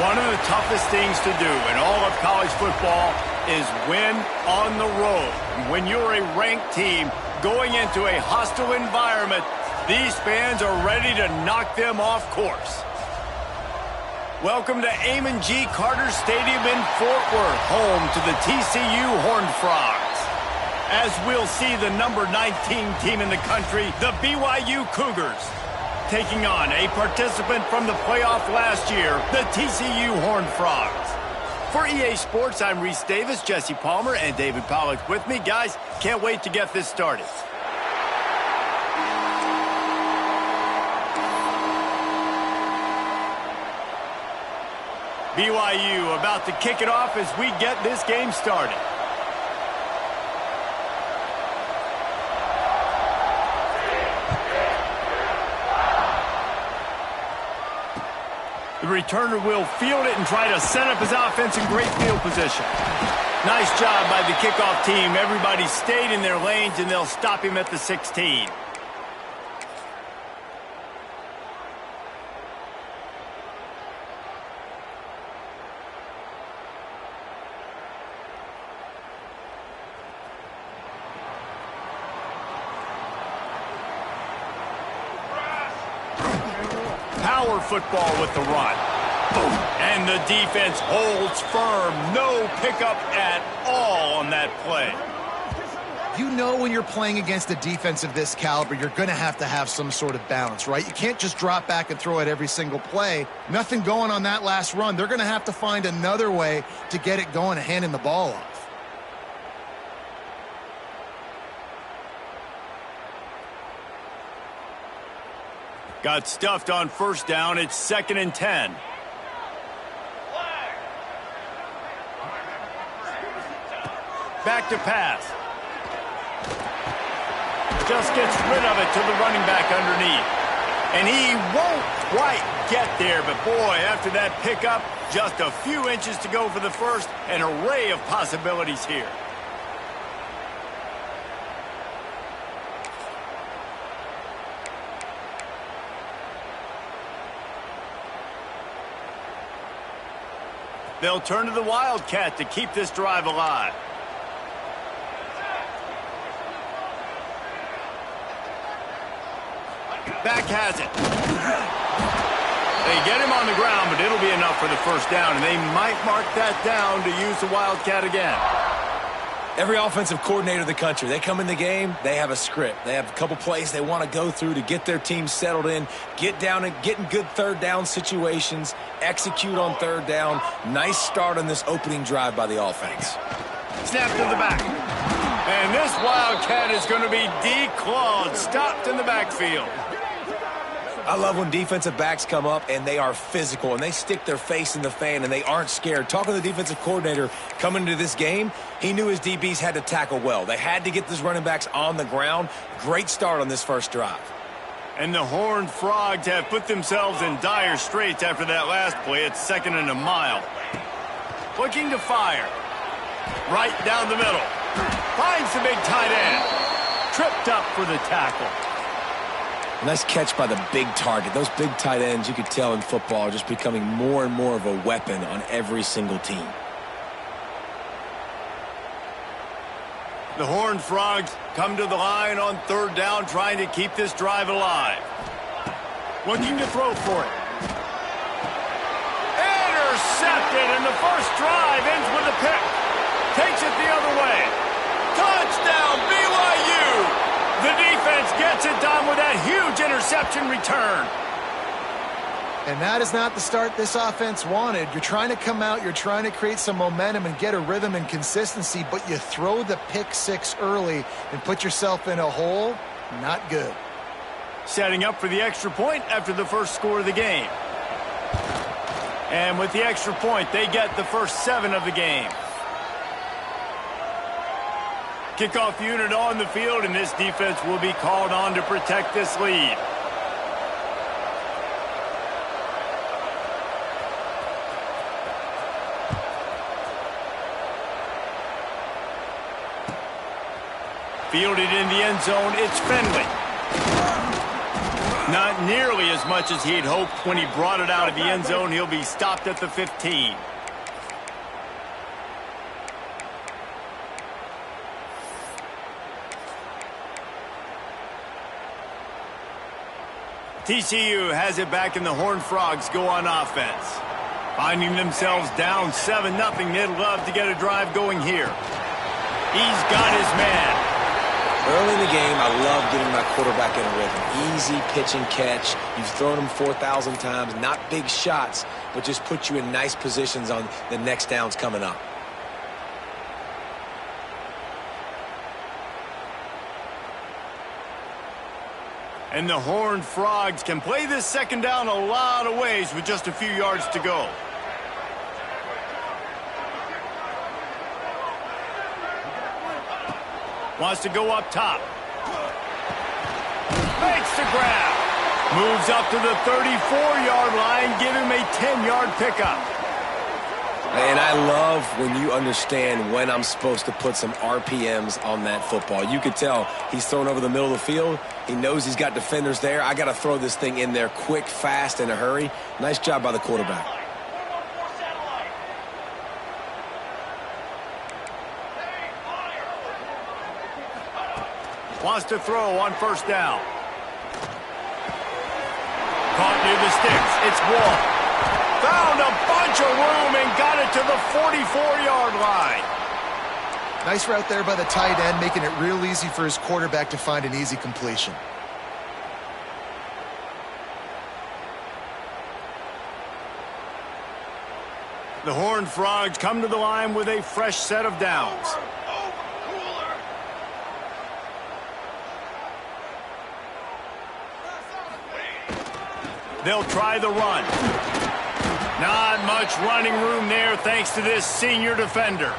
One of the toughest things to do in all of college football is win on the road. When you're a ranked team going into a hostile environment, these fans are ready to knock them off course. Welcome to Amon G. Carter Stadium in Fort Worth, home to the TCU Horned Frogs. As we'll see the number 19 team in the country, the BYU Cougars, taking on a participant from the playoff last year, the TCU Horned Frogs. For EA Sports, I'm Reese Davis, Jesse Palmer, and David Pollack with me. Guys, can't wait to get this started. BYU about to kick it off as we get this game started. The returner will field it and try to set up his offense in great field position. Nice job by the kickoff team. Everybody stayed in their lanes, and they'll stop him at the 16. Power football with the run. Boom. And the defense holds firm. No pickup at all on that play. You know when you're playing against a defense of this caliber, you're going to have some sort of balance, right? You can't just drop back and throw it every single play. Nothing going on that last run. They're going to have to find another way to get it going and handing the ball off. Got stuffed on first down. It's 2nd and 10. Back to pass. Just gets rid of it to the running back underneath. And he won't quite get there, but boy, after that pickup, just a few inches to go for the first. An array of possibilities here. They'll turn to the Wildcat to keep this drive alive. Back has it. They get him on the ground, but it'll be enough for the first down, and they might mark that down to use the Wildcat again. Every offensive coordinator in the country, they come in the game, they have a script. They have a couple plays they want to go through to get their team settled in, get down and get in good third down situations, execute on third down. Nice start on this opening drive by the offense. Snap to the back. And this Wildcat is going to be declawed, stopped in the backfield. I love when defensive backs come up and they are physical and they stick their face in the fan and they aren't scared. Talking to the defensive coordinator coming into this game, he knew his DBs had to tackle well. They had to get these running backs on the ground. Great start on this first drive. And the Horned Frogs have put themselves in dire straits after that last play. It's 2nd and a mile. Looking to fire. Right down the middle. Finds the big tight end. Tripped up for the tackle. Nice catch by the big target. Those big tight ends, you could tell in football, are just becoming more and more of a weapon on every single team. The Horned Frogs come to the line on third down, trying to keep this drive alive. Looking to throw for it. Intercepted, and the first drive ends with a pick. Takes it the other way. Touchdown, BYU! The defense gets it done with that huge interception return. And that is not the start this offense wanted. You're trying to come out, you're trying to create some momentum and get a rhythm and consistency, but you throw the pick six early and put yourself in a hole. Not good. Setting up for the extra point after the first score of the game. And with the extra point, they get the first 7 of the game. Kickoff unit on the field, and this defense will be called on to protect this lead. Fielded in the end zone, it's Finley. Not nearly as much as he had hoped when he brought it out of the end zone. He'll be stopped at the 15. TCU has it back, and the Horned Frogs go on offense. Finding themselves down 7-0, they'd love to get a drive going here. He's got his man. Early in the game, I love getting my quarterback in a rhythm. Easy pitch and catch. You've thrown him 4,000 times. Not big shots, but just put you in nice positions on the next downs coming up. And the Horned Frogs can play this second down a lot of ways with just a few yards to go. Wants to go up top. Makes the grab. Moves up to the 34-yard line. Give him a 10-yard pickup. And I love when you understand when I'm supposed to put some RPMs on that football. You could tell he's thrown over the middle of the field. He knows he's got defenders there. I got to throw this thing in there quick, fast, in a hurry. Nice job by the quarterback. Wants to throw on first down. Caught near the sticks. It's Wall. Found a bunch of room and got it to the 44-yard line. Nice route there by the tight end, making it real easy for his quarterback to find an easy completion. The Horned Frogs come to the line with a fresh set of downs. They'll try the run. Not much running room there thanks to this senior defender.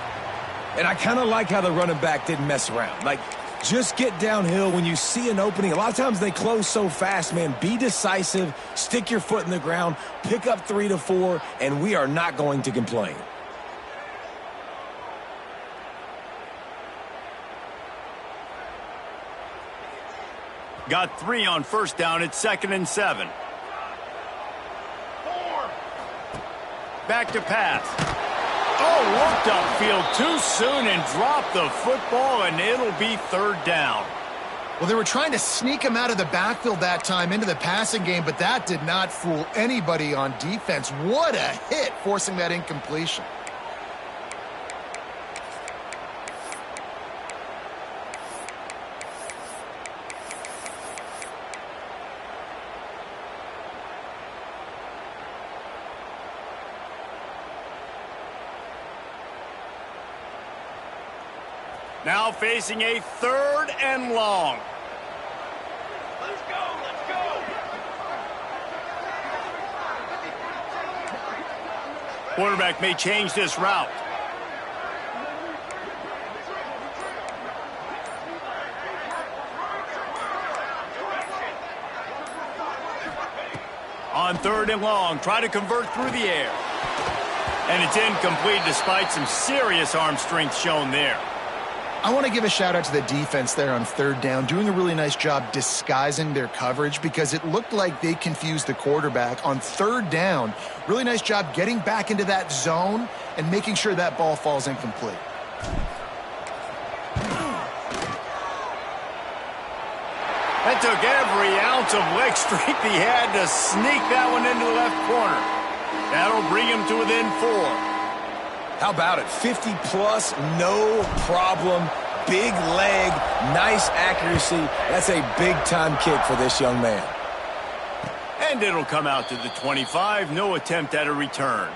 And I kind of like how the running back didn't mess around. Like, just get downhill when you see an opening. A lot of times they close so fast, man. Be decisive, stick your foot in the ground, pick up 3 to 4, and we are not going to complain. Got 3 on first down. It's 2nd and 7. Back to pass. Oh, looked upfield too soon and dropped the football, and it'll be 3rd down. Well, they were trying to sneak him out of the backfield that time into the passing game, but that did not fool anybody on defense. What a hit, forcing that incompletion. Now facing a 3rd and long. Let's go, let's go. Quarterback may change this route. On 3rd and long, try to convert through the air. And it's incomplete despite some serious arm strength shown there. I want to give a shout out to the defense there on 3rd down, doing a really nice job disguising their coverage because it looked like they confused the quarterback on 3rd down. Really nice job getting back into that zone and making sure that ball falls incomplete. That took every ounce of leg strength he had to sneak that one into the left corner. That'll bring him to within 4. How about it? 50-plus, no problem. Big leg, nice accuracy. That's a big-time kick for this young man. And it'll come out to the 25. No attempt at a return.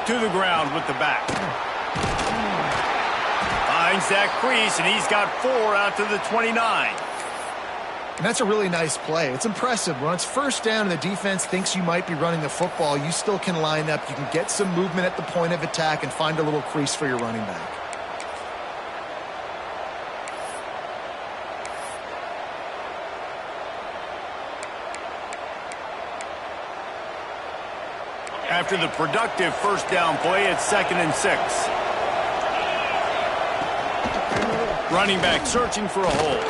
To the ground with the back. Finds that crease, and he's got 4 out to the 29. And that's a really nice play. It's impressive. When it's first down and the defense thinks you might be running the football, you still can line up. You can get some movement at the point of attack and find a little crease for your running back. After the productive first down play, it's 2nd and 6. Running back searching for a hole.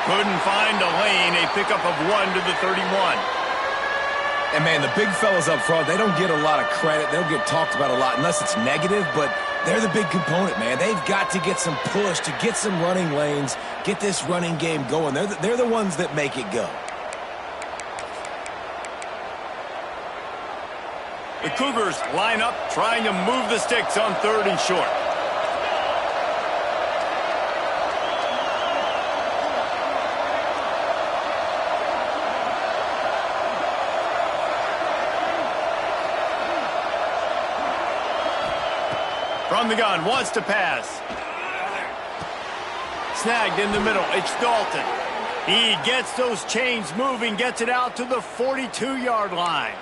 Couldn't find a lane. A pickup of 1 to the 31. And, man, the big fellas up front, they don't get a lot of credit. They'll get talked about a lot unless it's negative, but they're the big component, man. They've got to get some push to get some running lanes, get this running game going. They're the ones that make it go. The Cougars line up trying to move the sticks on 3rd and short. From the gun, wants to pass. Snagged in the middle, it's Dalton. He gets those chains moving, gets it out to the 42-yard line.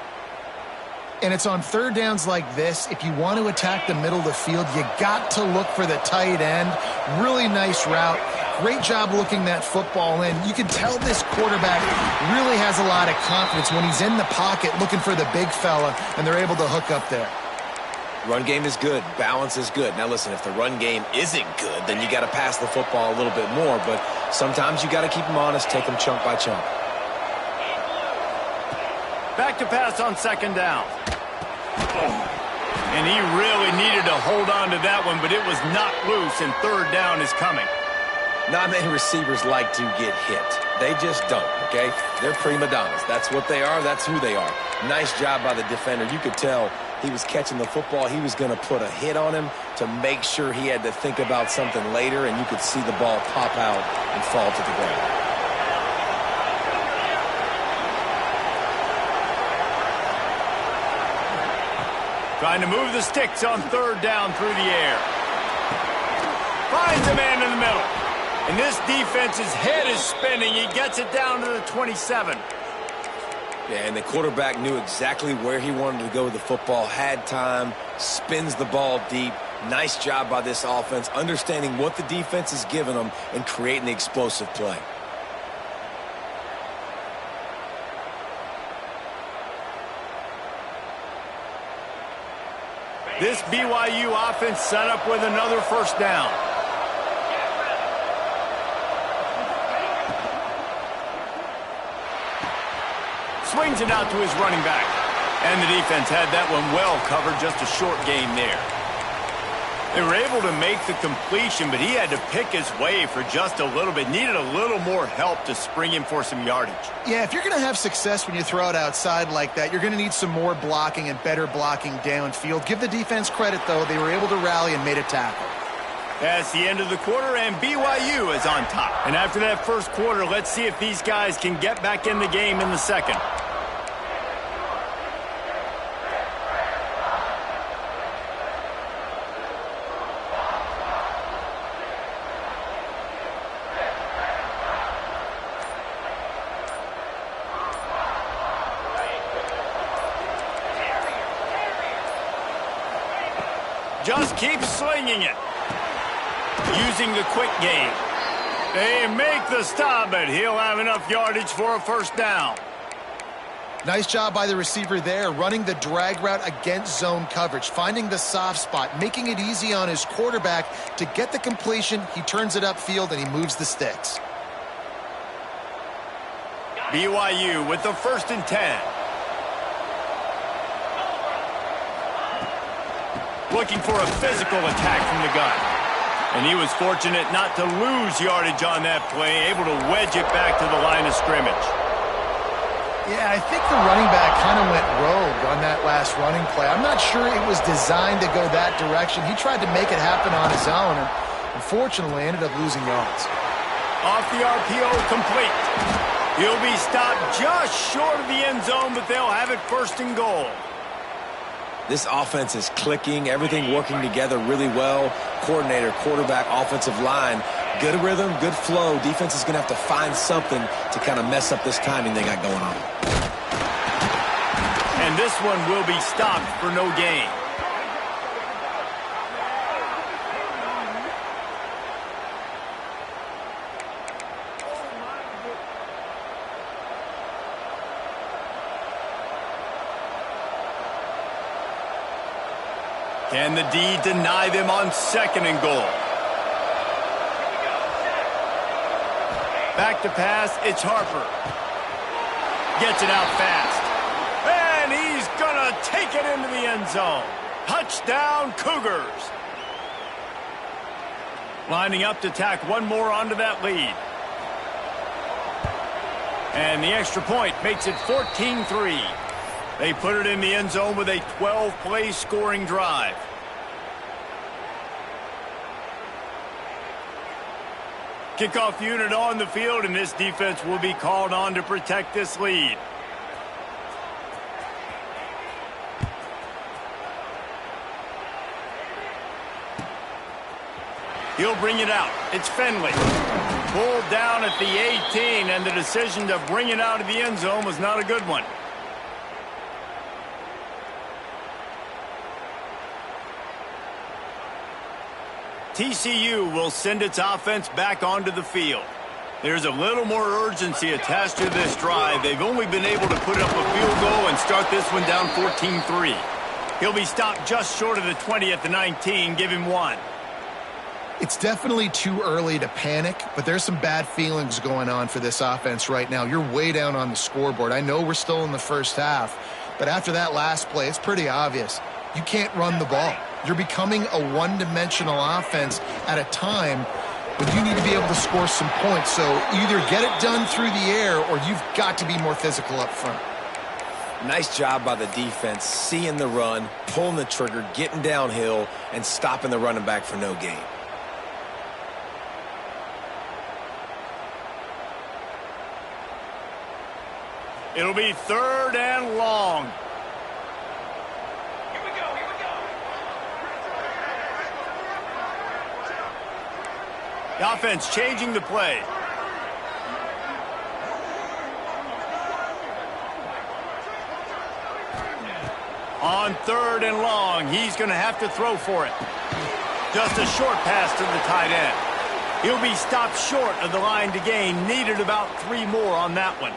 And it's on 3rd downs like this. If you want to attack the middle of the field, you got to look for the tight end. Really nice route. Great job looking that football in. You can tell this quarterback really has a lot of confidence when he's in the pocket looking for the big fella, and they're able to hook up there. Run game is good. Balance is good. Now, listen, if the run game isn't good, then you got to pass the football a little bit more. But sometimes you got to keep them honest, take them chunk by chunk. Back to pass on 2nd down. And he really needed to hold on to that one, but it was knocked loose, and 3rd down is coming. Not many receivers like to get hit. They just don't, okay? They're prima donnas. That's what they are. That's who they are. Nice job by the defender. You could tell he was catching the football. He was going to put a hit on him to make sure he had to think about something later, and you could see the ball pop out and fall to the ground. Trying to move the sticks on 3rd down through the air. Finds a man in the middle. And this defense's head is spinning. He gets it down to the 27. Yeah, and the quarterback knew exactly where he wanted to go with the football, had time, spins the ball deep. Nice job by this offense, understanding what the defense is giving them and creating the explosive play. This BYU offense set up with another first down. Swings it out to his running back. And the defense had that one well covered, just a short gain there. They were able to make the completion, but he had to pick his way for just a little bit. Needed a little more help to spring him for some yardage. Yeah, if you're going to have success when you throw it outside like that, you're going to need some more blocking and better blocking downfield. Give the defense credit, though. They were able to rally and made a tackle. That's the end of the quarter, and BYU is on top. And after that first quarter, let's see if these guys can get back in the game in the second. Just keep slinging it. Using the quick game. They make the stop, but he'll have enough yardage for a first down. Nice job by the receiver there, running the drag route against zone coverage, finding the soft spot, making it easy on his quarterback to get the completion. He turns it upfield, and he moves the sticks. BYU with the 1st and 10. Looking for a physical attack from the gun. And he was fortunate not to lose yardage on that play, able to wedge it back to the line of scrimmage. Yeah, I think the running back kind of went rogue on that last running play. I'm not sure it was designed to go that direction. He tried to make it happen on his own, and unfortunately ended up losing yards. Off the RPO, complete. He'll be stopped just short of the end zone, but they'll have it 1st and goal. This offense is clicking, everything working together really well. Coordinator, quarterback, offensive line, Good rhythm, good flow. Defense is going to have to find something to kind of mess up this timing they got going on. And this one will be stopped for no gain. Can the D deny them on 2nd and goal? Back to pass, it's Harper. Gets it out fast. And he's going to take it into the end zone. Touchdown, Cougars. Lining up to tack one more onto that lead. And the extra point makes it 14-3. They put it in the end zone with a 12-play scoring drive. Kickoff unit on the field, and this defense will be called on to protect this lead. He'll bring it out. It's Finley. Pulled down at the 18, and the decision to bring it out of the end zone was not a good one. TCU will send its offense back onto the field. There's a little more urgency attached to this drive. They've only been able to put up a field goal and start this one down 14-3. He'll be stopped just short of the 20 at the 19. Give him 1. It's definitely too early to panic, but there's some bad feelings going on for this offense right now. You're way down on the scoreboard. I know we're still in the first half, but after that last play, it's pretty obvious. You can't run the ball. You're becoming a one-dimensional offense at a time when you need to be able to score some points. So either get it done through the air or you've got to be more physical up front. Nice job by the defense, seeing the run, pulling the trigger, getting downhill, and stopping the running back for no gain. It'll be 3rd and long. The offense changing the play. On 3rd and long, he's going to have to throw for it. Just a short pass to the tight end. He'll be stopped short of the line to gain. Needed about 3 more on that one.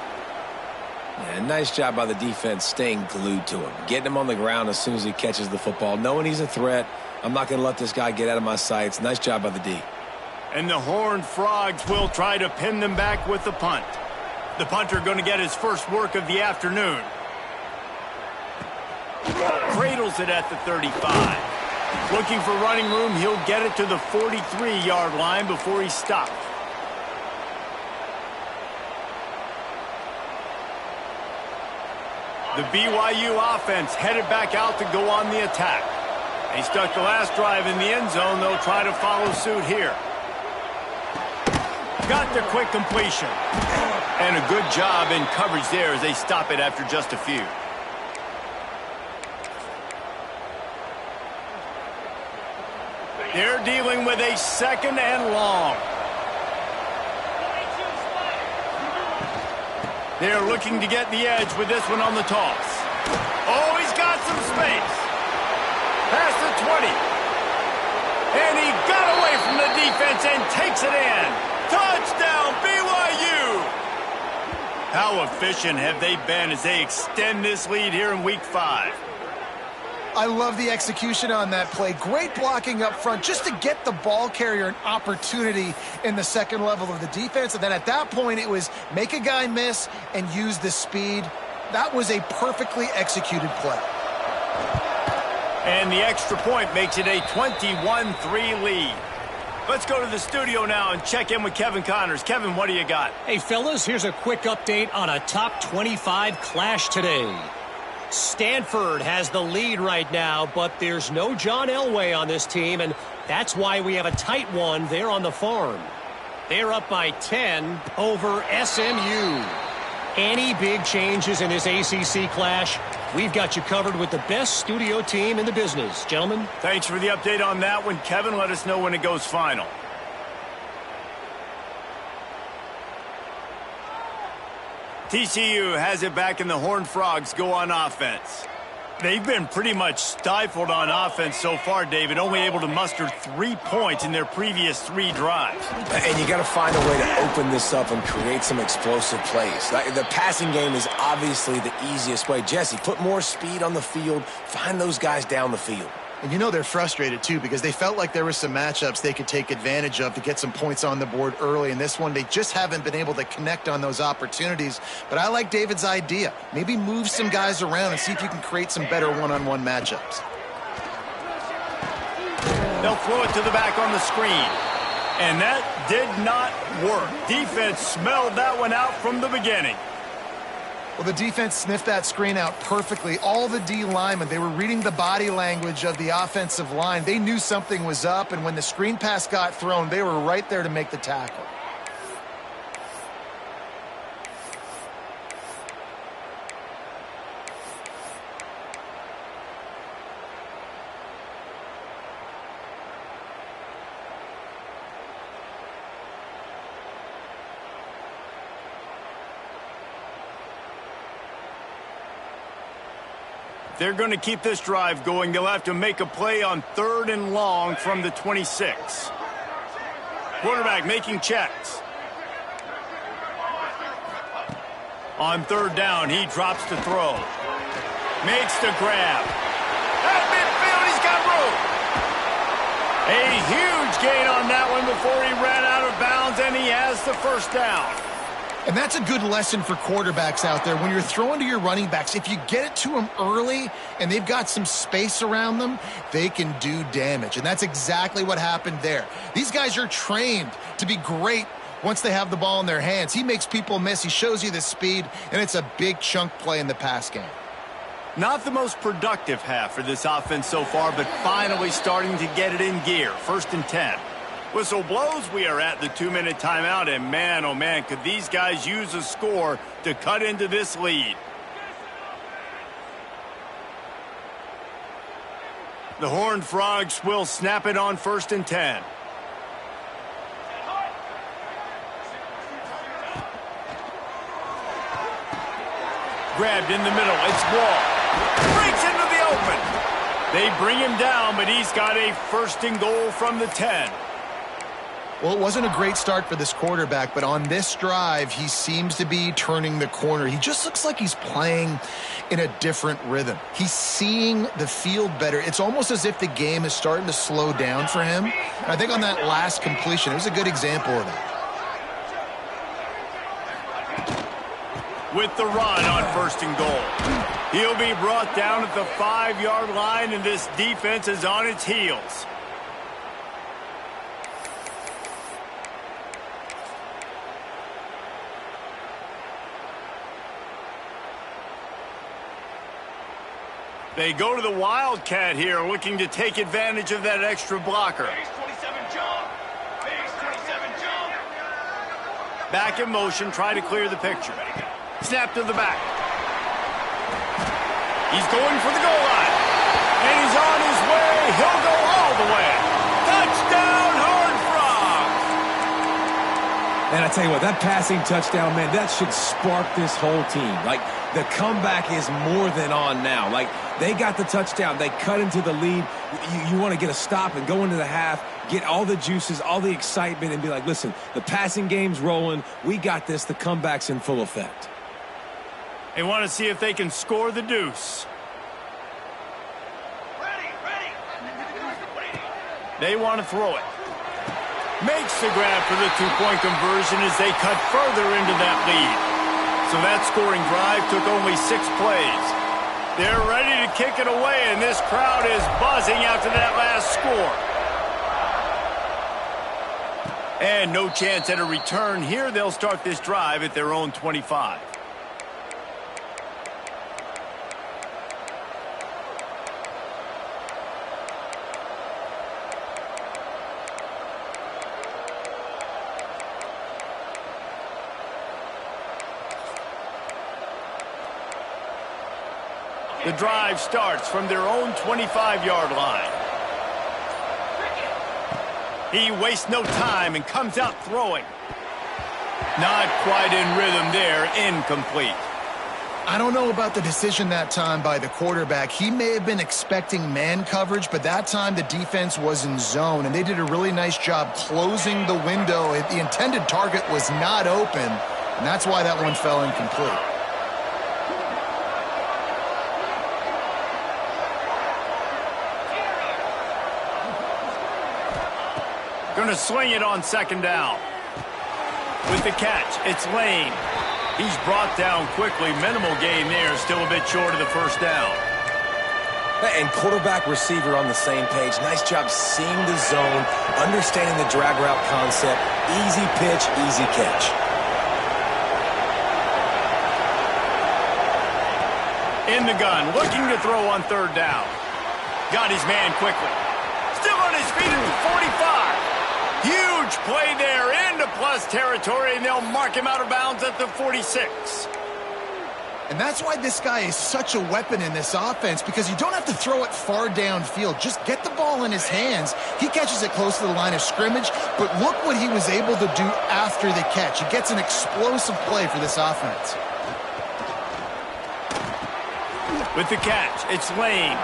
Yeah, nice job by the defense staying glued to him. Getting him on the ground as soon as he catches the football. Knowing he's a threat. I'm not going to let this guy get out of my sights. Nice job by the D. And the Horned Frogs will try to pin them back with the punt. The punter going to get his first work of the afternoon. Cradles it at the 35. Looking for running room, he'll get it to the 43-yard line before he's stopped. The BYU offense headed back out to go on the attack. They stuck the last drive in the end zone. They'll try to follow suit here. Got the quick completion. And a good job in coverage there as they stop it after just a few. They're dealing with a 2nd and long. They're looking to get the edge with this one on the toss. Oh, he's got some space. Past the 20. And he got away from the defense and takes it in. Touchdown, BYU! How efficient have they been as they extend this lead here in Week 5? I love the execution on that play. Great blocking up front just to get the ball carrier an opportunity in the second level of the defense. And then at that point, it was make a guy miss and use the speed. That was a perfectly executed play. And the extra point makes it a 21-3 lead. Let's go to the studio now and check in with Kevin Connors. Kevin, what do you got? Hey, fellas, here's a quick update on a top 25 clash today. Stanford has the lead right now, but there's no John Elway on this team, and that's why we have a tight one there on the farm. They're up by 10 over SMU. Any big changes in this ACC clash, we've got you covered with the best studio team in the business. Gentlemen. Thanks for the update on that one, Kevin. Let us know when it goes final. TCU has it back, and the Horned Frogs go on offense. They've been pretty much stifled on offense so far, David, only able to muster 3 points in their previous 3 drives. And you got to find a way to open this up and create some explosive plays. The passing game is obviously the easiest way. Jesse, put more speed on the field. Find those guys down the field. And you know they're frustrated, too, because they felt like there were some matchups they could take advantage of to get some points on the board early. In this one, they just haven't been able to connect on those opportunities. But I like David's idea. Maybe move some guys around and see if you can create some better one-on-one matchups. They'll throw it to the back on the screen. And that did not work. Defense smelled that one out from the beginning. Well, the defense sniffed that screen out perfectly. All the D linemen, they were reading the body language of the offensive line. They knew something was up, and when the screen pass got thrown, they were right there to make the tackle. They're going to keep this drive going. They'll have to make a play on 3rd and long from the 26. Quarterback making checks. On 3rd down, he drops to throw. Makes the grab. At midfield, he's got room. A huge gain on that one before he ran out of bounds, and he has the 1st down. And that's a good lesson for quarterbacks out there. When you're throwing to your running backs, if you get it to them early and they've got some space around them, they can do damage. And that's exactly what happened there. These guys are trained to be great once they have the ball in their hands. He makes people miss. He shows you the speed, and it's a big chunk play in the pass game. Not the most productive half for this offense so far, but finally starting to get it in gear. 1st and 10. Whistle blows, we are at the 2-minute timeout, and man, oh man, could these guys use a score to cut into this lead. The Horned Frogs will snap it on 1st and 10. Grabbed in the middle, it's Wall. Breaks into the open. They bring him down, but he's got a 1st and goal from the 10. Well, it wasn't a great start for this quarterback, but on this drive, he seems to be turning the corner. He just looks like he's playing in a different rhythm. He's seeing the field better. It's almost as if the game is starting to slow down for him. And I think on that last completion, it was a good example of that. With the run on 1st and goal. He'll be brought down at the 5-yard line, and this defense is on its heels. They go to the Wildcat here, looking to take advantage of that extra blocker. Back in motion, try to clear the picture. Snap to the back. He's going for the goal line. And he's on his way. He'll go all the way. Touchdown, Horned Frogs! And I tell you what, that passing touchdown, man, that should spark this whole team. Like, the comeback is more than on now. Like, they got the touchdown. They cut into the lead. You want to get a stop and go into the half, get all the juices, all the excitement, and be like, listen, the passing game's rolling. We got this. The comeback's in full effect. They want to see if they can score the deuce. They want to throw it. Makes the grab for the 2-point conversion as they cut further into that lead. So that scoring drive took only 6 plays. They're ready to kick it away, and this crowd is buzzing after that last score. And no chance at a return here. They'll start this drive at their own 25. The drive starts from their own 25-yard line. He wastes no time and comes out throwing. Not quite in rhythm there. Incomplete. I don't know about the decision that time by the quarterback. He may have been expecting man coverage, but that time the defense was in zone, and they did a really nice job closing the window. The intended target was not open, and that's why that one fell incomplete. Going to swing it on second down. With the catch, it's Lane. He's brought down quickly. Minimal gain there, still a bit short of the first down. And quarterback receiver on the same page. Nice job seeing the zone, understanding the drag route concept. Easy pitch, easy catch. In the gun, looking to throw on third down. Got his man quickly. Still on his feet at the 45. Huge play there into plus territory, and they'll mark him out of bounds at the 46. And that's why this guy is such a weapon in this offense, because you don't have to throw it far downfield. Just get the ball in his hands. He catches it close to the line of scrimmage, but look what he was able to do after the catch. He gets an explosive play for this offense. With the catch, it's Lane.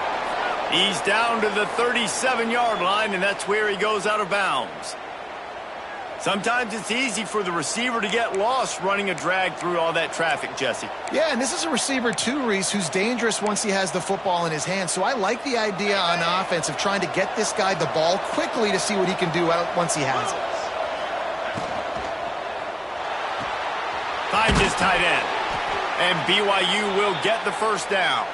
He's down to the 37-yard line, and that's where he goes out of bounds. Sometimes it's easy for the receiver to get lost running a drag through all that traffic, Jesse. Yeah, and this is a receiver too, Reese, who's dangerous once he has the football in his hands. So I like the idea on offense of trying to get this guy the ball quickly to see what he can do once he has it. Finds his tight end. And BYU will get the first down.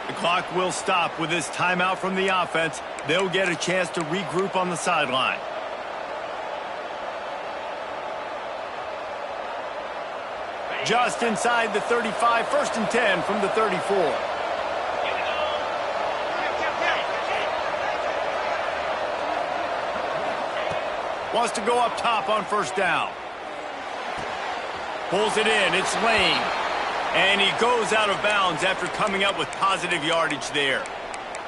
The clock will stop with this timeout from the offense. They'll get a chance to regroup on the sideline. Just inside the 35, 1st and 10 from the 34. Wants to go up top on first down. Pulls it in, it's Lane. And he goes out of bounds after coming up with positive yardage there.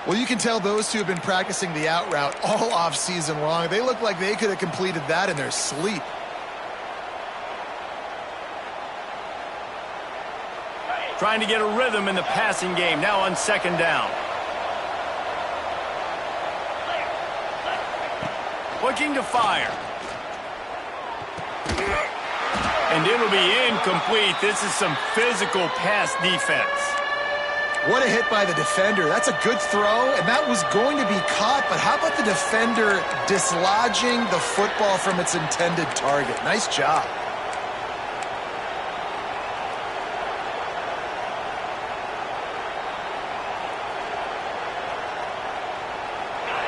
Well, you can tell those two have been practicing the out route all off season long. They look like they could have completed that in their sleep. Trying to get a rhythm in the passing game, now on second down. Looking to fire. And it'll be incomplete. This is some physical pass defense. What a hit by the defender. That's a good throw, and that was going to be caught, but how about the defender dislodging the football from its intended target? Nice job.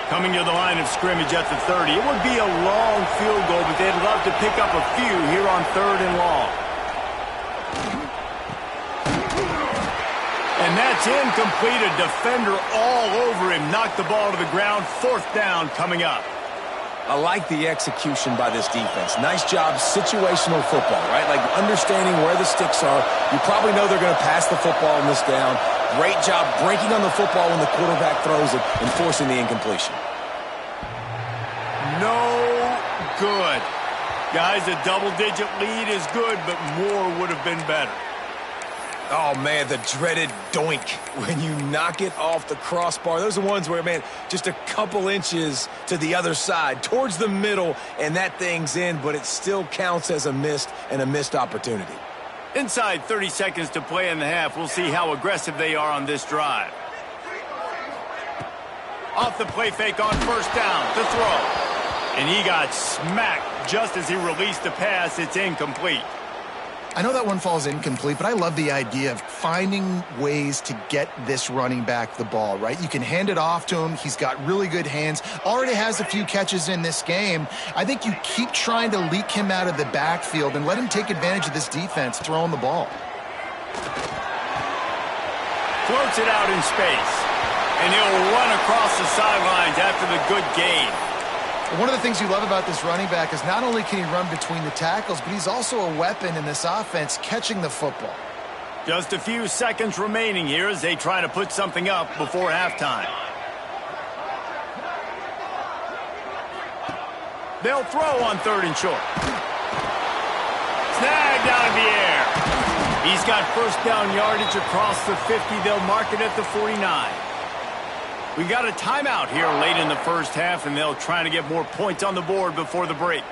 Coming to the line of scrimmage at the 30. It would be a long field goal, but they'd love to pick up a few here on 3rd and long. And that's incomplete. A defender all over him. Knocked the ball to the ground. 4th down coming up. I like the execution by this defense. Nice job, situational football, right? Like understanding where the sticks are. You probably know they're going to pass the football on this down. Great job breaking on the football when the quarterback throws it and forcing the incompletion. No good. Guys, a double-digit lead is good, but more would have been better. Oh, man, the dreaded doink when you knock it off the crossbar. Those are ones where, man, just a couple inches to the other side, towards the middle, and that thing's in, but it still counts as a missed opportunity. Inside 30 seconds to play in the half. We'll see how aggressive they are on this drive. Off the play fake on first down to throw. And he got smacked just as he released the pass. It's incomplete. I know that one falls incomplete, but I love the idea of finding ways to get this running back the ball, right? You can hand it off to him. He's got really good hands. Already has a few catches in this game. I think you keep trying to leak him out of the backfield and let him take advantage of this defense throwing the ball. Floats it out in space. And he'll run across the sidelines after the good gain. One of the things you love about this running back is not only can he run between the tackles, but he's also a weapon in this offense catching the football. Just a few seconds remaining here as they try to put something up before halftime. They'll throw on 3rd and short. Snagged out of the air. He's got first down yardage across the 50. They'll mark it at the 49. We got a timeout here late in the first half, and they'll try to get more points on the board before the break.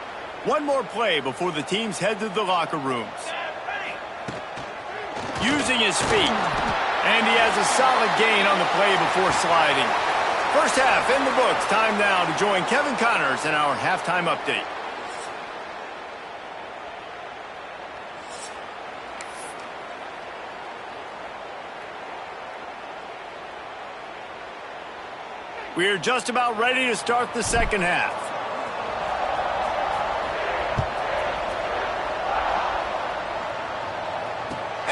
One more play before the teams head to the locker rooms. Using his feet. And he has a solid gain on the play before sliding. First half in the books. Time now to join Kevin Connors in our halftime update. We are just about ready to start the second half.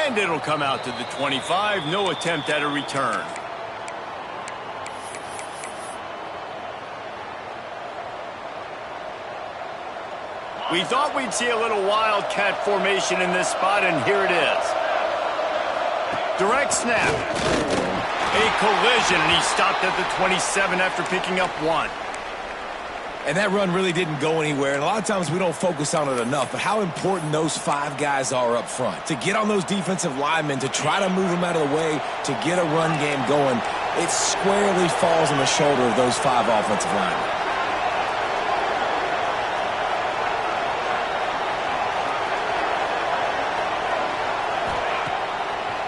And it'll come out to the 25. No attempt at a return. We thought we'd see a little wildcat formation in this spot, and here it is. Direct snap. A collision, and he stopped at the 27 after picking up 1. And that run really didn't go anywhere, and a lot of times we don't focus on it enough, but how important those 5 guys are up front. To get on those defensive linemen, to try to move them out of the way, to get a run game going, it squarely falls on the shoulder of those 5 offensive linemen.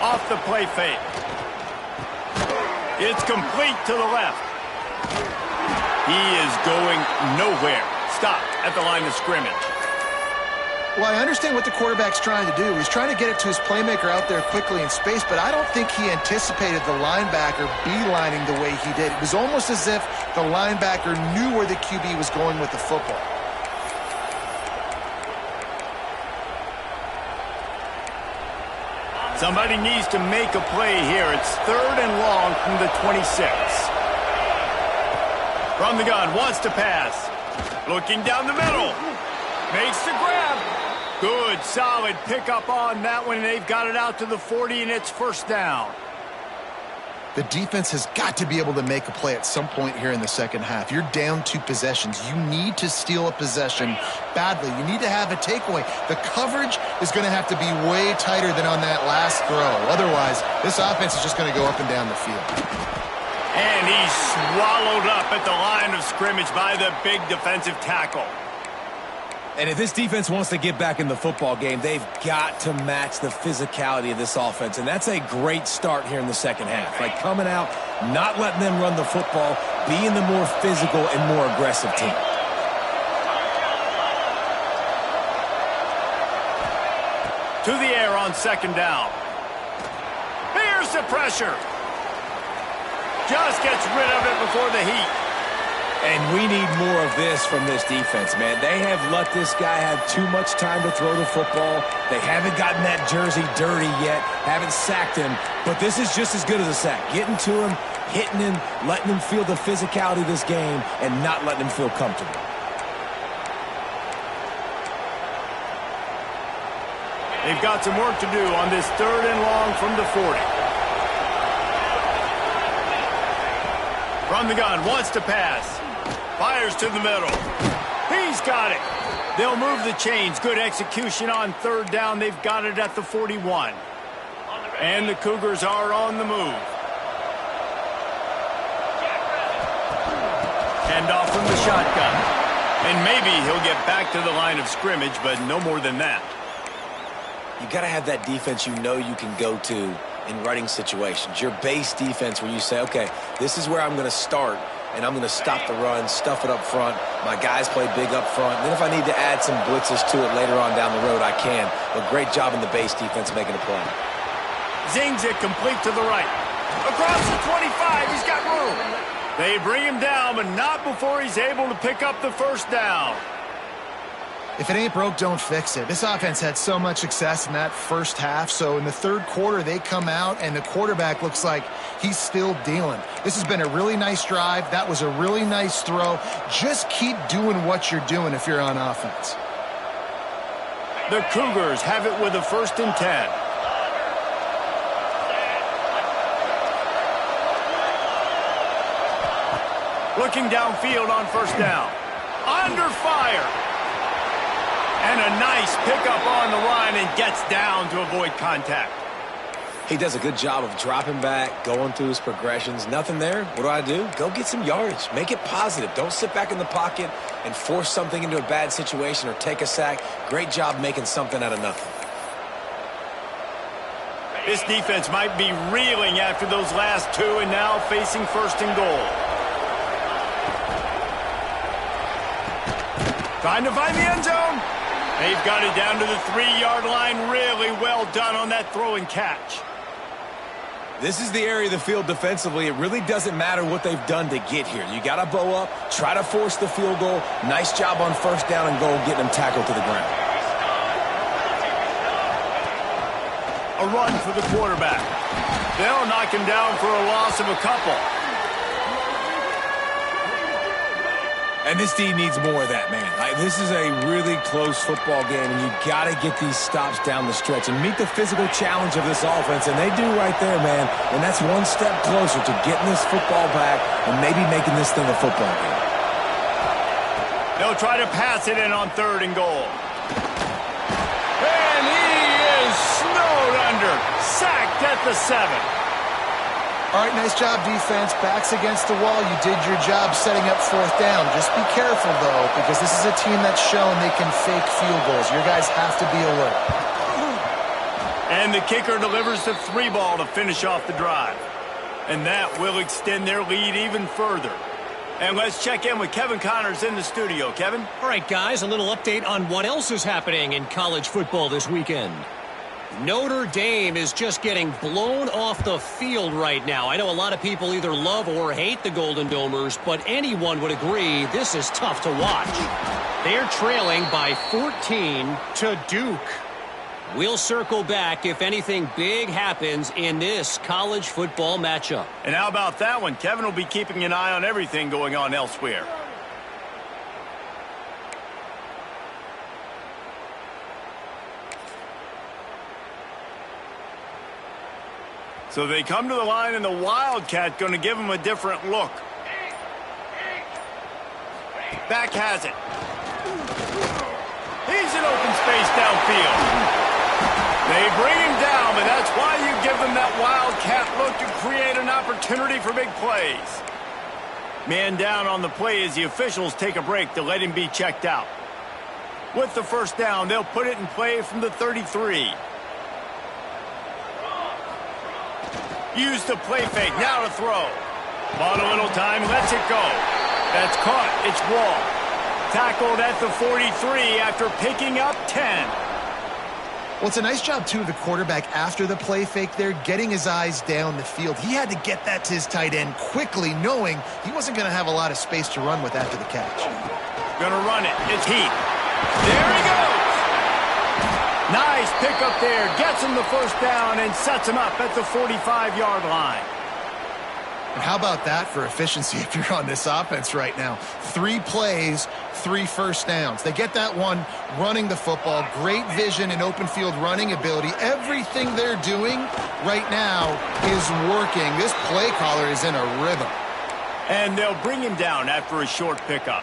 Off the play fake. It's complete to the left. He is going nowhere. Stopped at the line of scrimmage. Well, I understand what the quarterback's trying to do. He's trying to get it to his playmaker out there quickly in space, but I don't think he anticipated the linebacker beelining the way he did. It was almost as if the linebacker knew where the QB was going with the football. Somebody needs to make a play here. It's 3rd and long from the 26. From the gun, wants to pass. Looking down the middle. Makes the grab. Good, solid pickup on that one. They've got it out to the 40, and it's first down. The defense has got to be able to make a play at some point here in the second half. You're down 2 possessions. You need to steal a possession badly. You need to have a takeaway. The coverage is going to have to be way tighter than on that last throw. Otherwise, this offense is just going to go up and down the field. And he's swallowed up at the line of scrimmage by the big defensive tackle. And if this defense wants to get back in the football game, they've got to match the physicality of this offense. And that's a great start here in the second half. Like coming out, not letting them run the football, being the more physical and more aggressive team. To the air on second down. Here's the pressure. Just gets rid of it before the heat. And we need more of this from this defense, man. They have let this guy have too much time to throw the football. They haven't gotten that jersey dirty yet, haven't sacked him. But this is just as good as a sack. Getting to him, hitting him, letting him feel the physicality of this game, and not letting him feel comfortable. They've got some work to do on this 3rd and long from the 40. From the gun, wants to pass. Fires to the middle. He's got it. They'll move the chains. Good execution on 3rd down. They've got it at the 41. And the Cougars are on the move. Hand off from the shotgun. And maybe he'll get back to the line of scrimmage, but no more than that. You got to have that defense you know you can go to in running situations. Your base defense where you say, okay, this is where I'm going to start, and I'm going to stop the run, stuff it up front. My guys play big up front. And then if I need to add some blitzes to it later on down the road, I can. But great job in the base defense making a play. Zings it complete to the right. Across the 25, he's got room. They bring him down, but not before he's able to pick up the first down. If it ain't broke, don't fix it. This offense had so much success in that first half, so in the 3rd quarter, they come out, and the quarterback looks like he's still dealing. This has been a really nice drive. That was a really nice throw. Just keep doing what you're doing if you're on offense. The Cougars have it with a 1st and 10. Looking downfield on 1st down. Under fire. And a nice pickup on the run and gets down to avoid contact. He does a good job of dropping back, going through his progressions. Nothing there. What do? Go get some yardage. Make it positive. Don't sit back in the pocket and force something into a bad situation or take a sack. Great job making something out of nothing. This defense might be reeling after those last two and now facing 1st and goal. Trying to find the end zone. They've got it down to the 3-yard line. Really well done on that throw and catch. This is the area of the field defensively. It really doesn't matter what they've done to get here. You got to bow up, try to force the field goal. Nice job on 1st down and goal, getting them tackled to the ground. A run for the quarterback. They'll knock him down for a loss of a couple. And this D needs more of that, man. This is a really close football game, and you got to get these stops down the stretch and meet the physical challenge of this offense, and they do right there, man. And that's one step closer to getting this football back and maybe making this thing a football game. They'll try to pass it in on 3rd and goal. And he is snowed under. Sacked at the 7. All right, nice job, defense. Backs against the wall. You did your job setting up 4th down. Just be careful, though, because this is a team that's shown they can fake field goals. Your guys have to be alert. And the kicker delivers the 3 ball to finish off the drive. And that will extend their lead even further. And let's check in with Kevin Connors in the studio. Kevin? All right, guys, a little update on what else is happening in college football this weekend. Notre Dame is just getting blown off the field right now. I know a lot of people either love or hate the Golden Domers, but anyone would agree this is tough to watch. They're trailing by 14 to Duke. We'll circle back if anything big happens in this college football matchup. And how about that one? Kevin will be keeping an eye on everything going on elsewhere. So they come to the line, and the Wildcat going to give them a different look. Back has it. He's in open space downfield. They bring him down, but that's why you give them that Wildcat look to create an opportunity for big plays. Man down on the play as the officials take a break to let him be checked out. With the 1st down, they'll put it in play from the 33. Use the play fake, now to throw. Bought a little time, lets it go. That's caught, it's Wall. Tackled at the 43 after picking up 10. Well, it's a nice job, too, of the quarterback after the play fake there, getting his eyes down the field. He had to get that to his tight end quickly, knowing he wasn't going to have a lot of space to run with after the catch. Gonna run it, it's Heath. There he goes. Nice pickup there, gets him the 1st down and sets him up at the 45-yard line. And how about that for efficiency if you're on this offense right now? 3 plays, 3 1st downs. They get that one running the football, great vision and open field running ability. Everything they're doing right now is working. This play caller is in a rhythm. And they'll bring him down after a short pickup.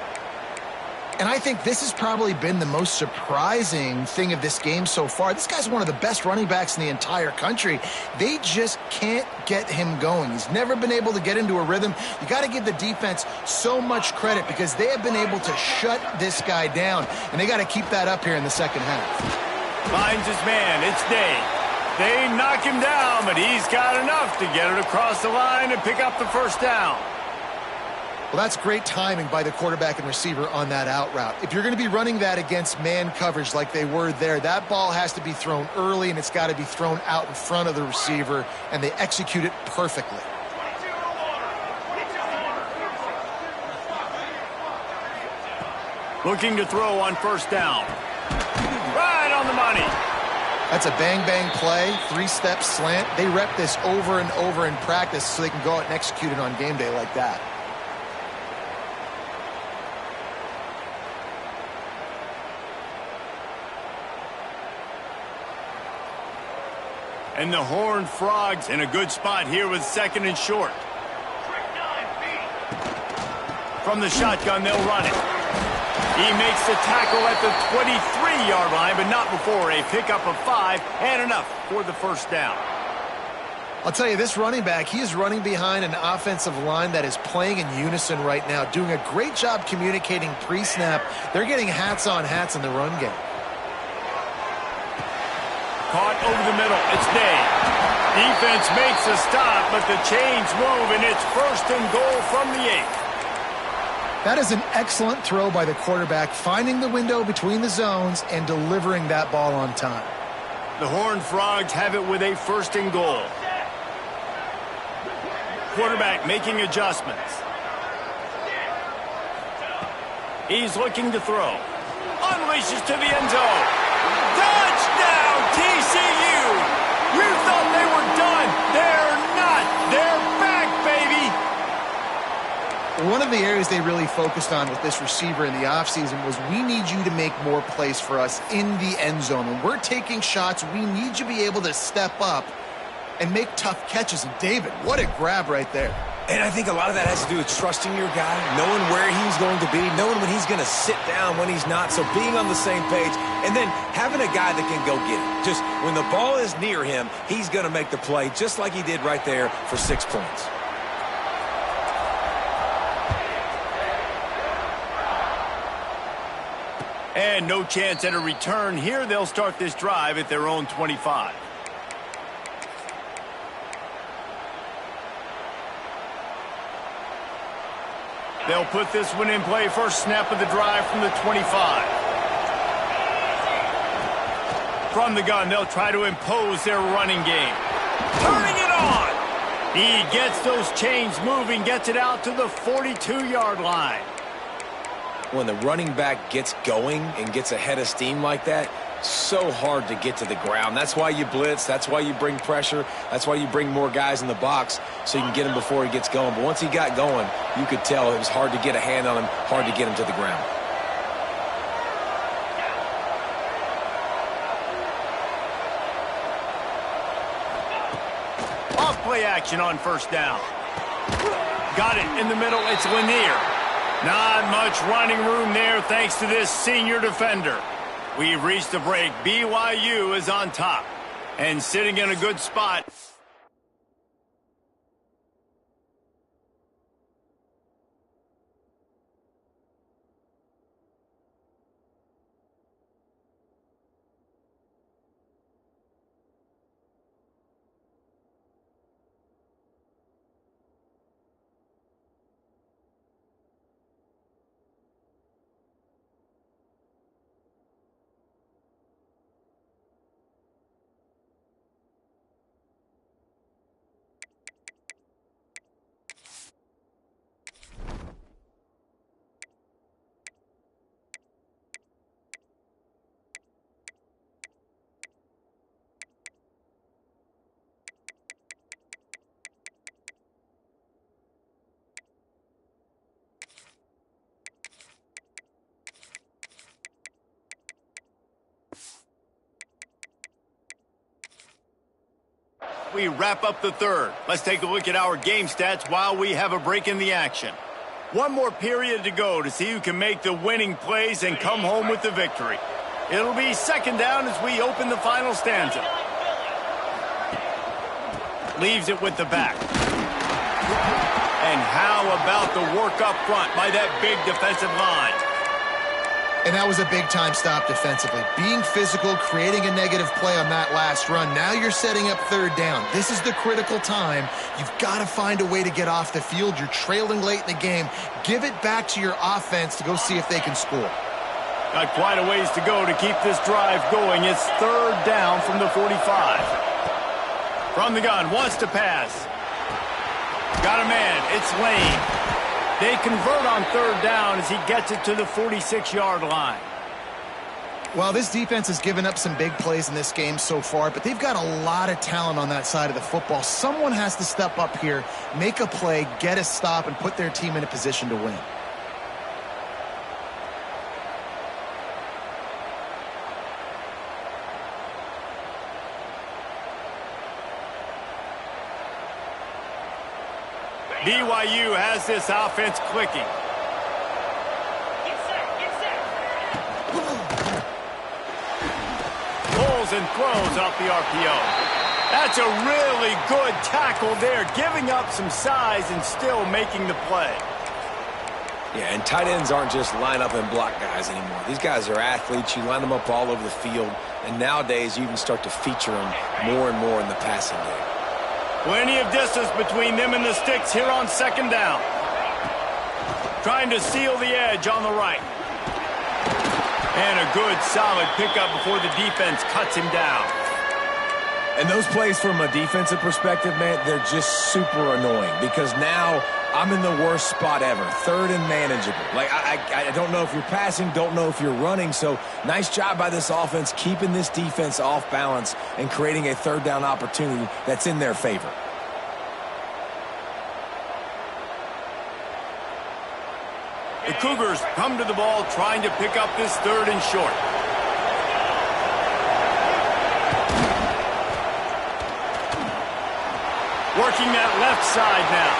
And I think this has probably been the most surprising thing of this game so far. This guy's one of the best running backs in the entire country. They just can't get him going. He's never been able to get into a rhythm. You got to give the defense so much credit because they have been able to shut this guy down, and they got to keep that up here in the 2nd half. Finds his man. It's Dave. They knock him down, but he's got enough to get it across the line and pick up the 1st down. Well, that's great timing by the quarterback and receiver on that out route. If you're going to be running that against man coverage like they were there, that ball has to be thrown early, and it's got to be thrown out in front of the receiver, and they execute it perfectly. Looking to throw on 1st down. Right on the money. That's a bang-bang play, 3-step slant. They rep this over and over in practice so they can go out and execute it on game day like that. And the Horned Frogs in a good spot here with 2nd and short. From the shotgun, they'll run it. He makes the tackle at the 23-yard line, but not before a pickup of 5 and enough for the first down. I'll tell you, this running back, he is running behind an offensive line that is playing in unison right now, doing a great job communicating pre-snap. They're getting hats on hats in the run game. Caught over the middle. It's Day. Defense makes a stop, but the chains move, and it's 1st and goal from the 8. That is an excellent throw by the quarterback, finding the window between the zones and delivering that ball on time. The Horned Frogs have it with a 1st and goal. Quarterback making adjustments. He's looking to throw. Unleashes to the end zone. Touchdown, TCU! You thought they were done. They're not. They're back, baby. One of the areas they really focused on with this receiver in the offseason was, we need you to make more plays for us in the end zone. When we're taking shots, we need you to be able to step up and make tough catches. And David, what a grab right there. And I think a lot of that has to do with trusting your guy, knowing where he's going to be, knowing when he's going to sit down, when he's not. So being on the same page, and then having a guy that can go get it. Just when the ball is near him, he's going to make the play, just like he did right there for 6 points. And no chance at a return here. They'll start this drive at their own 25. They'll put this one in play. First snap of the drive from the 25. From the gun, they'll try to impose their running game. Turning it on! He gets those chains moving, gets it out to the 42-yard line. When the running back gets going and gets ahead of steam like that, so hard to get to the ground. That's why you blitz. That's why you bring pressure. That's why you bring more guys in the box so you can get him before he gets going. But once he got going, you could tell it was hard to get a hand on him, hard to get him to the ground. Off play action on first down. Got it in the middle. It's Lanier. Not much running room there thanks to this senior defender. We've reached the break. BYU is on top and sitting in a good spot. We wrap up the third. Let's take a look at our game stats while we have a break in the action. One more period to go to see who can make the winning plays and come home with the victory. It'll be second down as we open the final stanza. Leaves it with the back. And how about the work up front by that big defensive line? And that was a big-time stop defensively. Being physical, creating a negative play on that last run. Now you're setting up third down. This is the critical time. You've got to find a way to get off the field. You're trailing late in the game. Give it back to your offense to go see if they can score. Got quite a ways to go to keep this drive going. It's third down from the 45. From the gun, wants to pass. Got a man. It's Lane. They convert on third down as he gets it to the 46-yard line. Well, this defense has given up some big plays in this game so far, but they've got a lot of talent on that side of the football. Someone has to step up here, make a play, get a stop, and put their team in a position to win. BYU has this offense clicking. tackles and throws off the RPO. That's a really good tackle there, giving up some size and still making the play. Yeah, and tight ends aren't just line up and block guys anymore. These guys are athletes. You line them up all over the field, and nowadays you even start to feature them more and more in the passing game. Plenty of distance between them and the sticks here on second down. Trying to seal the edge on the right. And a good, solid pickup before the defense cuts him down. And those plays from a defensive perspective, man, they're just super annoying because now I'm in the worst spot ever, third and manageable. Like, I don't know if you're passing, don't know if you're running, so nice job by this offense keeping this defense off balance and creating a third down opportunity that's in their favor. The Cougars come to the ball trying to pick up this third and short. Working that left side now.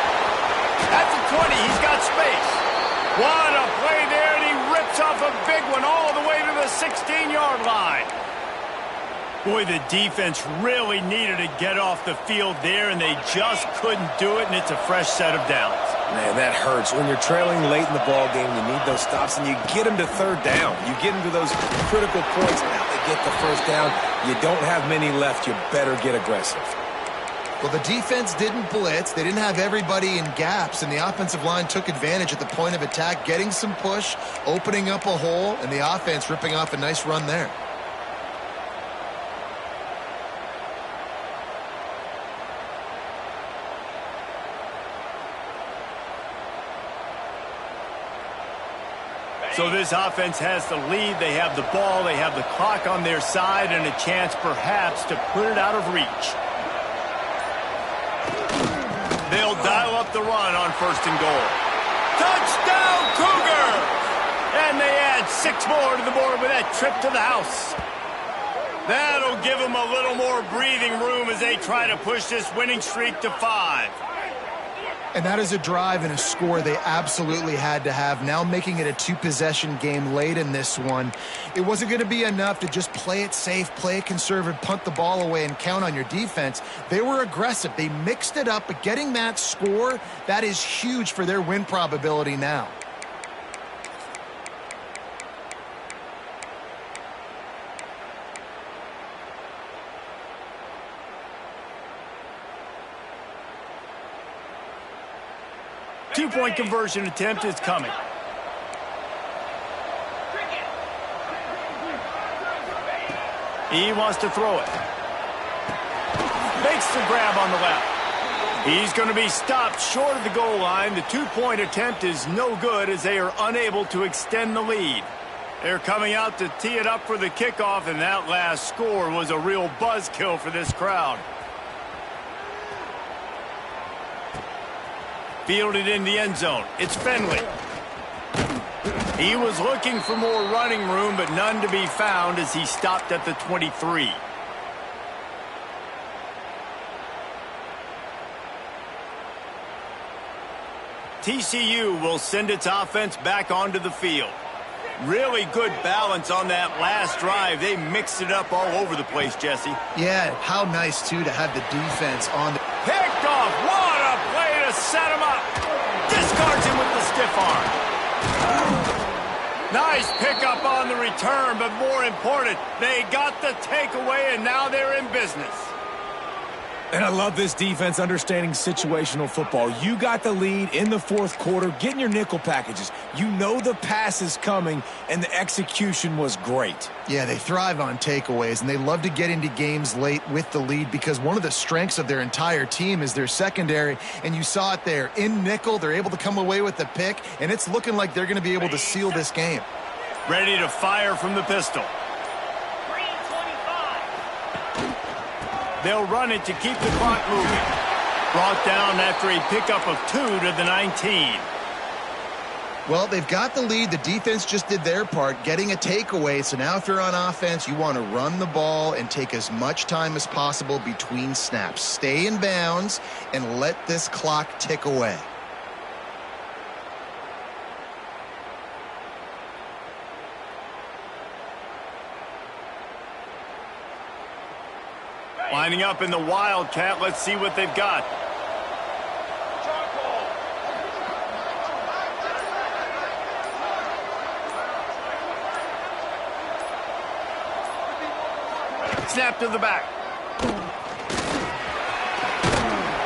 At the 20, he's got space. What a play there, and he rips off a big one all the way to the 16-yard line. Boy, the defense really needed to get off the field there, and they just couldn't do it, and it's a fresh set of downs. Man, that hurts. When you're trailing late in the ball game, you need those stops, and you get them to third down. You get them to those critical points, and now they get the first down. You don't have many left. You better get aggressive. Well, the defense didn't blitz. They didn't have everybody in gaps, and the offensive line took advantage at the point of attack, getting some push, opening up a hole, and the offense ripping off a nice run there. So this offense has the lead. They have the ball. They have the clock on their side and a chance perhaps to put it out of reach. They'll dial up the run on first and goal. Touchdown, Cougars! And they add 6 more to the board with that trip to the house. That'll give them a little more breathing room as they try to push this winning streak to 5. And that is a drive and a score they absolutely had to have. Now making it a 2-possession game late in this one. It wasn't going to be enough to just play it safe, play it conservative, punt the ball away, and count on your defense. They were aggressive. They mixed it up, but getting that score, that is huge for their win probability now. Two-point conversion attempt is coming. He wants to throw it. Makes the grab on the left. He's going to be stopped short of the goal line. The two-point attempt is no good as they are unable to extend the lead. They're coming out to tee it up for the kickoff, and that last score was a real buzzkill for this crowd. Fielded in the end zone. It's Finley. He was looking for more running room, but none to be found as he stopped at the 23. TCU will send its offense back onto the field. Really good balance on that last drive. They mixed it up all over the place, Jesse. Yeah, how nice, too, to have the defense on the... Picked off. What a play to set him up. Discards him with the stiff arm. Nice pickup on the return, but more important, they got the takeaway, and now they're in business. And I love this defense understanding situational football. You got the lead in the fourth quarter, getting your nickel packages. You know the pass is coming, and the execution was great. Yeah, they thrive on takeaways, and they love to get into games late with the lead because one of the strengths of their entire team is their secondary, and you saw it there. In nickel, they're able to come away with the pick, and it's looking like they're going to be able to seal this game. Ready to fire from the pistol. They'll run it to keep the clock moving. Brought down after a pickup of 2 to the 19. Well, they've got the lead. The defense just did their part, getting a takeaway. So now if you're on offense, you want to run the ball and take as much time as possible between snaps. Stay in bounds and let this clock tick away. Lining up in the Wildcat. Let's see what they've got. Snap to the back.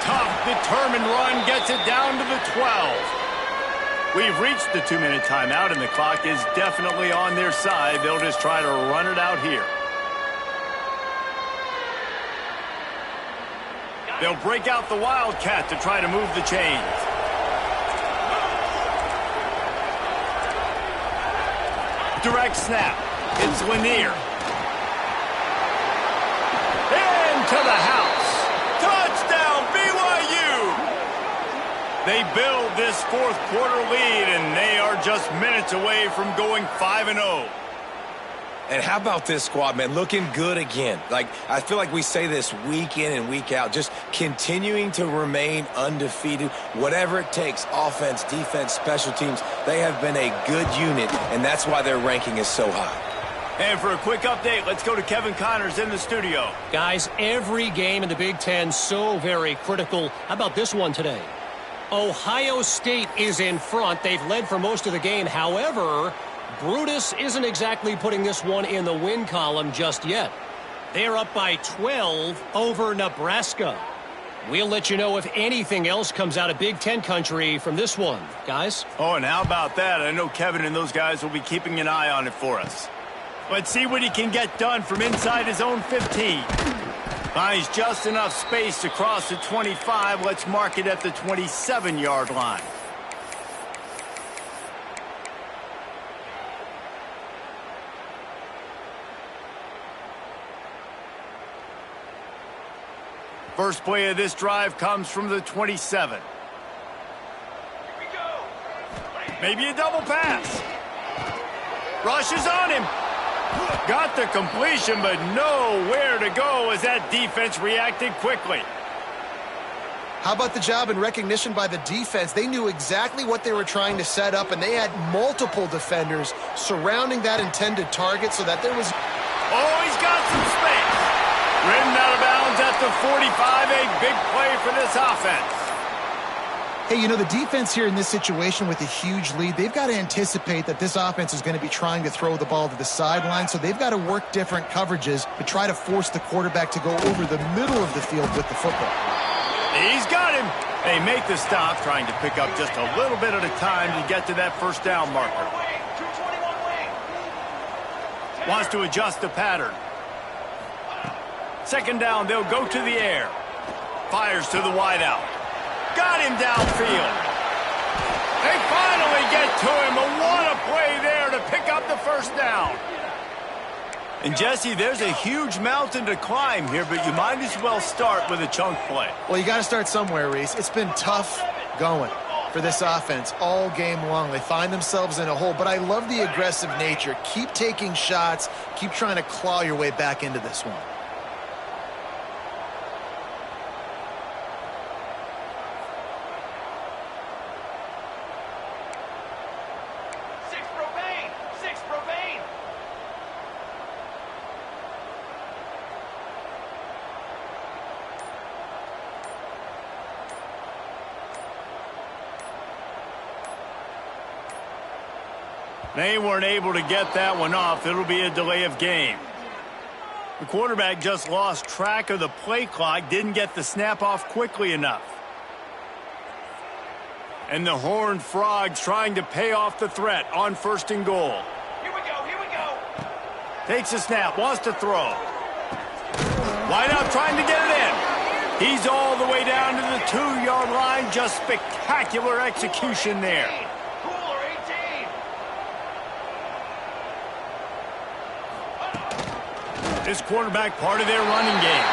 Tough, determined run gets it down to the 12. We've reached the 2-minute timeout, and the clock is definitely on their side. They'll just try to run it out here. They'll break out the Wildcat to try to move the chains. Direct snap. It's Lanier. To the house. Touchdown, BYU! They build this fourth quarter lead, and they are just minutes away from going 5-0. And how about this squad, man? Looking good again. Like, I feel like we say this week in and week out, just continuing to remain undefeated. Whatever it takes, offense, defense, special teams, they have been a good unit, and that's why their ranking is so high. And for a quick update, let's go to Kevin Connors in the studio. Guys, every game in the Big Ten so very critical. How about this one today? Ohio State is in front. They've led for most of the game. However, Brutus isn't exactly putting this one in the win column just yet. They're up by 12 over Nebraska. We'll let you know if anything else comes out of Big Ten country from this one, guys. Oh, and how about that? I know Kevin and those guys will be keeping an eye on it for us. Let's see what he can get done from inside his own 15. Finds just enough space to cross the 25. Let's mark it at the 27-yard line. First play of this drive comes from the 27. Here we go. Maybe a double pass. Rushes on him. Got the completion, but nowhere to go as that defense reacted quickly. How about the job and recognition by the defense? They knew exactly what they were trying to set up, and they had multiple defenders surrounding that intended target so that there was... Oh, he's got some space. Ridden out of bounds at the 45. A big play for this offense. Hey, you know, the defense here in this situation with a huge lead, they've got to anticipate that this offense is going to be trying to throw the ball to the sideline, so they've got to work different coverages to try to force the quarterback to go over the middle of the field with the football. He's got him. They make the stop, trying to pick up just a little bit at a time to get to that first down marker. Wants to adjust the pattern. Second down, they'll go to the air. Fires to the wideout. Got him downfield. They finally get to him. But what a play there to pick up the first down. And, Jesse, there's a huge mountain to climb here, but you might as well start with a chunk play. Well, you got to start somewhere, Reese. It's been tough going for this offense all game long. They find themselves in a hole, but I love the aggressive nature. Keep taking shots. Keep trying to claw your way back into this one. They weren't able to get that one off. It'll be a delay of game. The quarterback just lost track of the play clock, didn't get the snap off quickly enough. And the Horned Frogs trying to pay off the threat on 1st and goal. Here we go. Takes a snap, wants to throw. Wideout trying to get it in. He's all the way down to the 2-yard line. Just spectacular execution there. This quarterback part of their running game.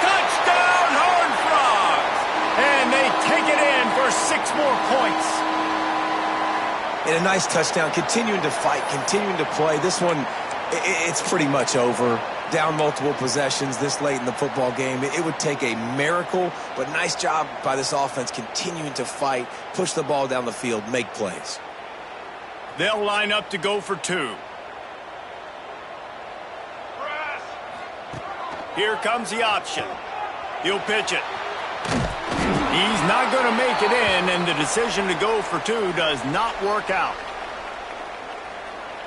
Touchdown, Horned Frogs! And they take it in for 6 more points. And a nice touchdown, continuing to fight, continuing to play. This one, it's pretty much over. Down multiple possessions this late in the football game. It would take a miracle, but nice job by this offense continuing to fight, push the ball down the field, make plays. They'll line up to go for 2. Here comes the option. He'll pitch it. He's not going to make it in, and the decision to go for two does not work out.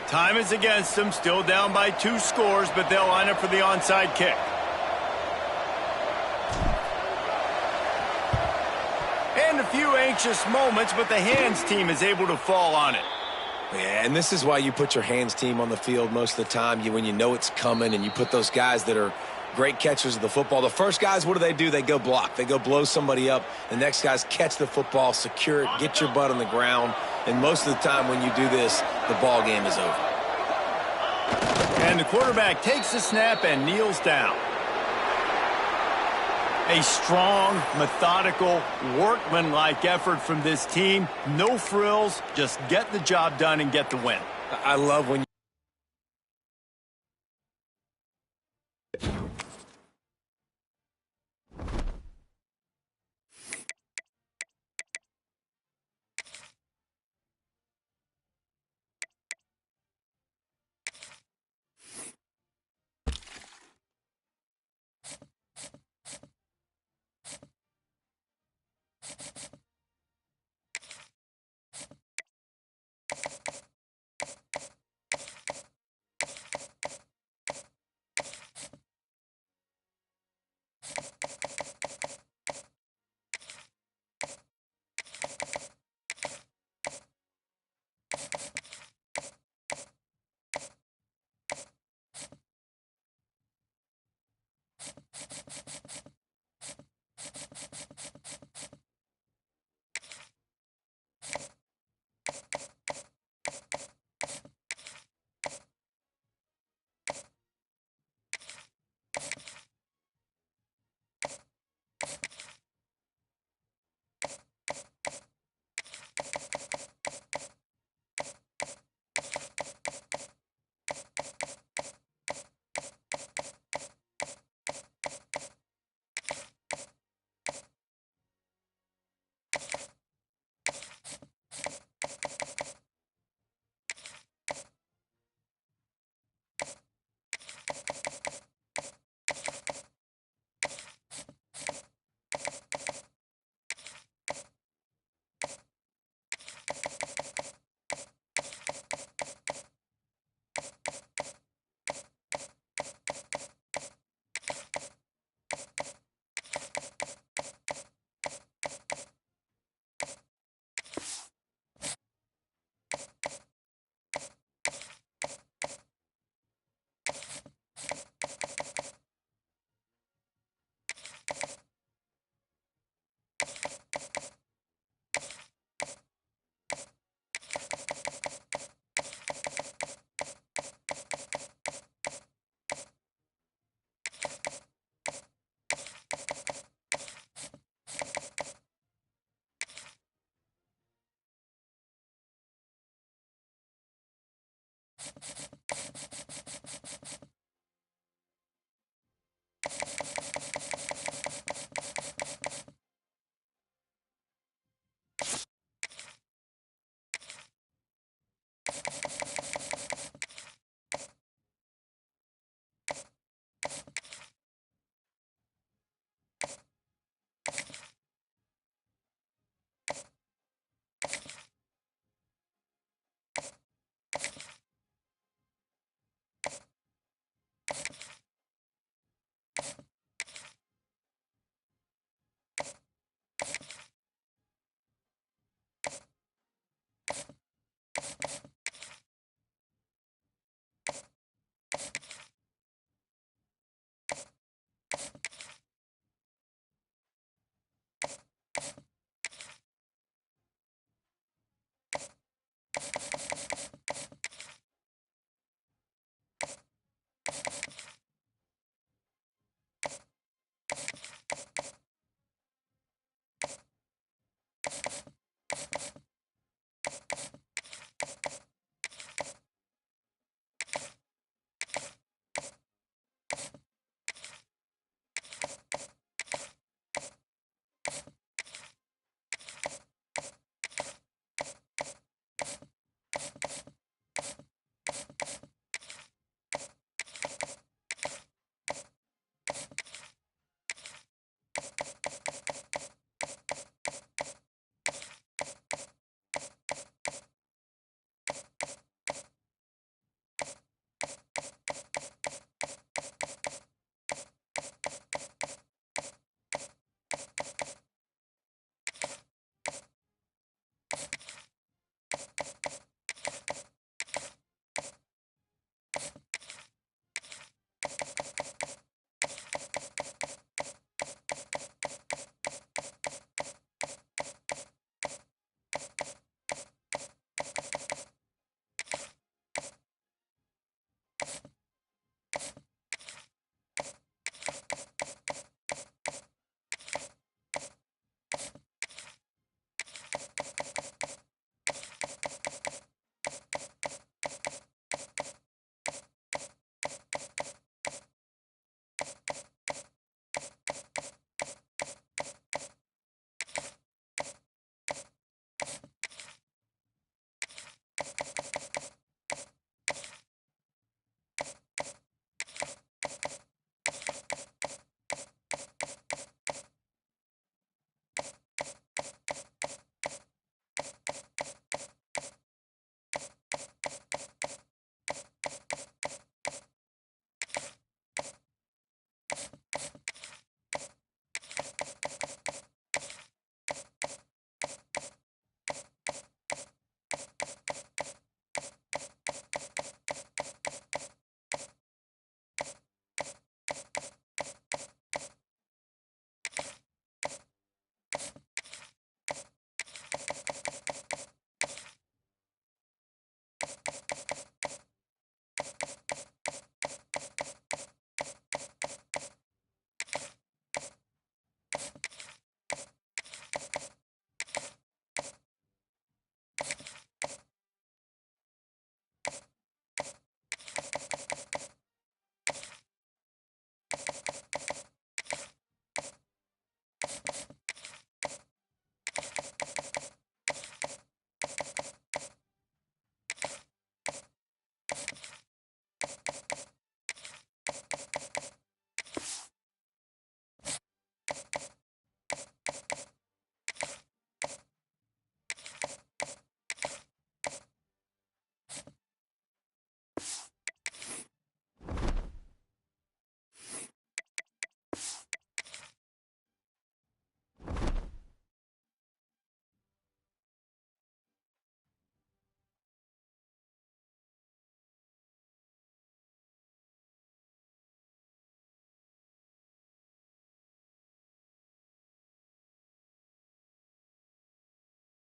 Time is against them, still down by 2 scores, but they'll line up for the onside kick. And a few anxious moments, but the hands team is able to fall on it. Yeah, and this is why you put your hands team on the field most of the time. When you know it's coming, and you put those guys that are great catchers of the football. The first guys, what do? They go block. They go blow somebody up. The next guys catch the football, secure it, get your butt on the ground. And most of the time when you do this, the ball game is over. And the quarterback takes the snap and kneels down. A strong, methodical, workmanlike effort from this team. No frills, just get the job done and get the win. I love when